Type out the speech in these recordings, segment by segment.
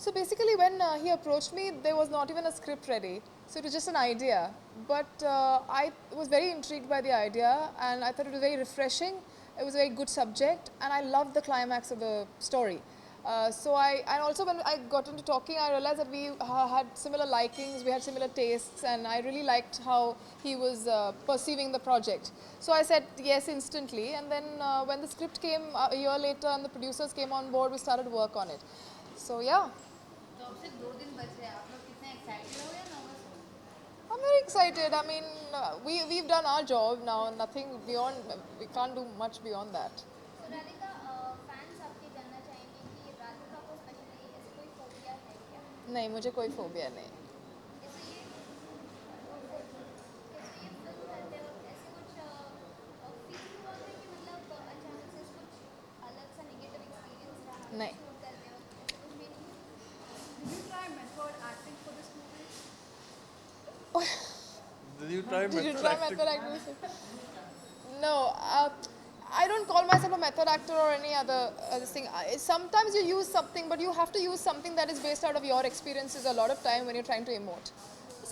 So basically, when he approached me, there was not even a script ready. So it was just an idea. But I was very intrigued by the idea, and I thought it was very refreshing. It was a very good subject, and I loved the climax of the story. And also when I got into talking, I realized that we had similar likings, we had similar tastes, and I really liked how he was perceiving the project. So I said yes instantly, and then when the script came a year later and the producers came on board, we started work on it. So yeah. तो अब सिर्फ 2 दिन बचे हैं, आप लोग कितने excited हो या नर्वस हो? I'm very excited. I mean, we've done our job now. Nothing beyond. We can't do much beyond that. So Radhika, fans आपके जानना चाहेंगे कि राधिका को स्पेशली ऐसे कोई फोबिया है क्या? नहीं, मुझे कोई फोबिया नहीं. कैसे ये कैसे ये फिल्म करते वक्त ऐसे कुछ फील हुआ है कि मतलब अचानक से कुछ अलग सा नेगेटिव एक्सपीरियंस रहा नहीं. शूट करते वक्त ऐसे कुछ भी नहीं? Did you try method acting for this movie? Did you try Did you method try acting? method acting? No. I don't call myself a method actor or any other thing. Sometimes you use something, but you have to use something that is based out of your experiences a lot of time when you're trying to emote.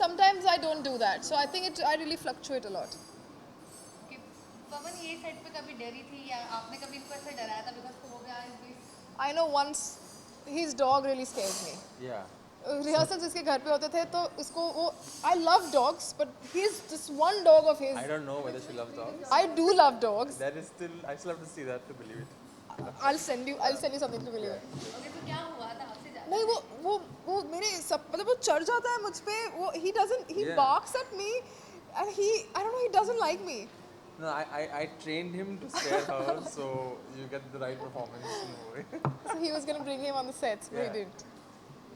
Sometimes I don't do that. So I think I really fluctuate a lot. कि पवन ये set पे कभी डरी थी या आपने कभी इनको ऐसे डराया था बिकॉज हो गया I know once his dog really scares me. Yeah. Rehearsals इसके घर पे होते थे तो उसको वो I love dogs but he's this one dog of his. I don't know whether she loves dogs. I do love dogs. That is still, I still have to see that to believe it. I'll send you something to believe it. Okay तो क्या हुआ था आपसे जाना नहीं वो मेरे सब मतलब वो चढ़ जाता है मुझ पे वो he Yeah. barks at me and I don't know, he doesn't like me. No, I trained him to scare her, so you get the right performance in the movie. So he was gonna bring him on the sets but he Yeah. didn't.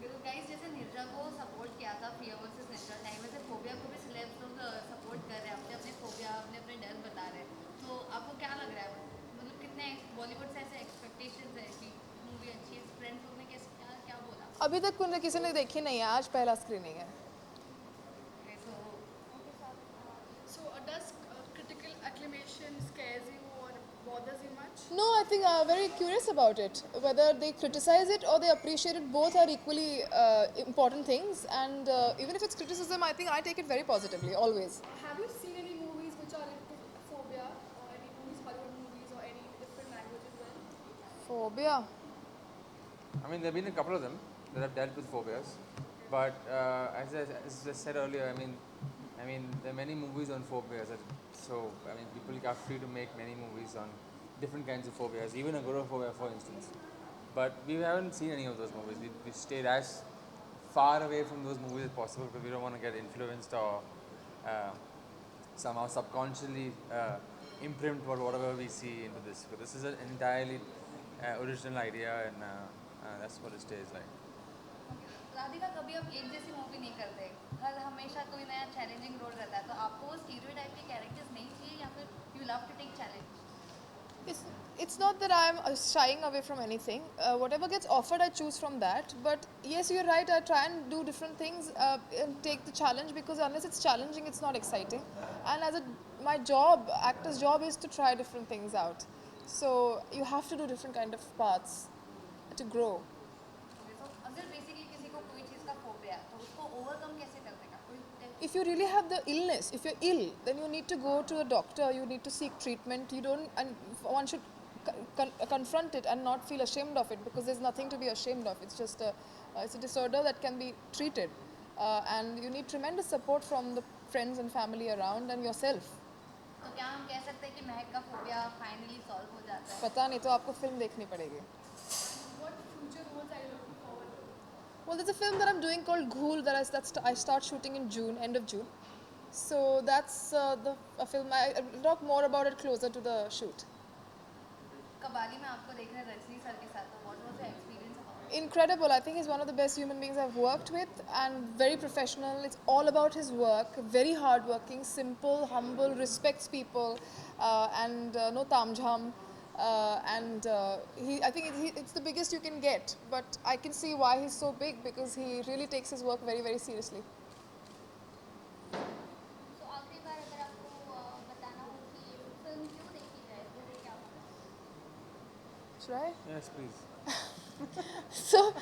तो guys जैसे निर्जा को support किया था fear versus Nirja time में से phobia को भी syllabus लोग सपोर्ट कर रहे हैं अपने अपने फोबिया अपने अपने डर बता रहे हैं तो आपको क्या लग रहा है मतलब कितने बॉलीवुड से ऐसे एक्सपेक्टेशंस है कि मूवी अच्छी है फ्रेंड्स लोग ने कैसे क्या क्या बोला अभी तक किसी ने देखी नहीं है आज पहला स्क्रीनिंग है. तो So does critical acclamation scares you or bothers you much? No, I think I'm very curious about it. Whether they criticize it or they appreciate it, both are equally important things. And even if it's criticism, I think I take it very positively, always. Have you seen any movies which are into phobia or any movies, Hollywood movies or any different language as well? Phobia. I mean, there have been a couple of them that have dealt with phobias, but as I said earlier, I mean, there are many movies on phobias. So I mean, people are free to make many movies on different kinds of phobias, even agoraphobia, for instance. But we haven't seen any of those movies. We stayed as far away from those movies as possible because we don't want to get influenced or somehow subconsciously imprint whatever we see into this. Because this is an entirely original idea, and that's what it stays like. Radhika कभी आप एक जैसी movie नहीं करते हर हमेशा कोई नया challenging role रहता है तो आपको वो स्टीरियोटाइप के कैरेक्टर्स नहीं चाहिए या फिर you love to take challenge It's not that I'm shying away from anything. Whatever gets offered, I choose from that. But yes, you're right. I try and do different things and take the challenge because unless it's challenging, it's not exciting. And my job, actor's job, is to try different things out. So you have to do different kind of paths to grow. तो अगर basically किसी को कोई चीज़ का phobia है तो उसको overcome कैसे कर देगा कोई If you really have the illness, if you're ill, then you need to go to a doctor, you need to seek treatment. You don't, and one should confront it and not feel ashamed of it because there's nothing to be ashamed of. It's just it's a disorder that can be treated. And you need tremendous support from the friends and family around and yourself. तो क्या हम कह सकते हैं कि महक का phobia finally solve हो जाता है पता नहीं तो आपको फिल्म देखनी पड़ेगी. What future roles are you looking forward to? Well, there's a film that I'm doing called Ghoul that I start shooting in June, end of June. So that's a film. I'll talk more about it closer to the shoot. Kabali में आपको देख रहे हैं Rajni sir के साथ तो what was your experience about Incredible. I think he's one of the best human beings I've worked with and very professional. It's all about his work, very hardworking, simple, humble, respects people, and no tamjham. I think it's the biggest you can get. But I can see why he's so big because he really takes his work very, very seriously. तो आखिरी बार अगर आपको बताना हो कि ये film क्यों देखी जाए तो ये क्या होगा? Should I? Yes, please. So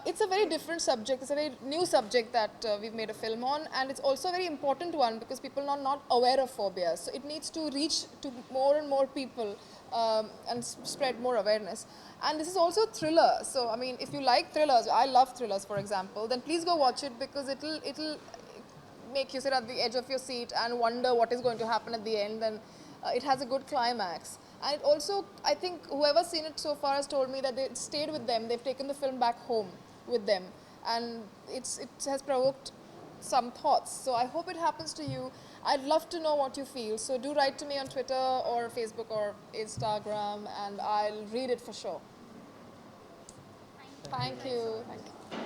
it's a very different subject. It's a very new subject that we've made a film on, and it's also a very important one because people are not aware of phobias. So it needs to reach to more and more people and spread more awareness. And this is also a thriller. So I mean, if you like thrillers, I love thrillers, for example, then please go watch it because it'll make you sit at the edge of your seat and wonder what is going to happen at the end. And it has a good climax. And it also, I think whoever's seen it so far has told me that it stayed with them. They've taken the film back home with them. And it has provoked some thoughts. So I hope it happens to you. I'd love to know what you feel. So do write to me on Twitter or Facebook or Instagram, and I'll read it for sure. Thank you. Thank you.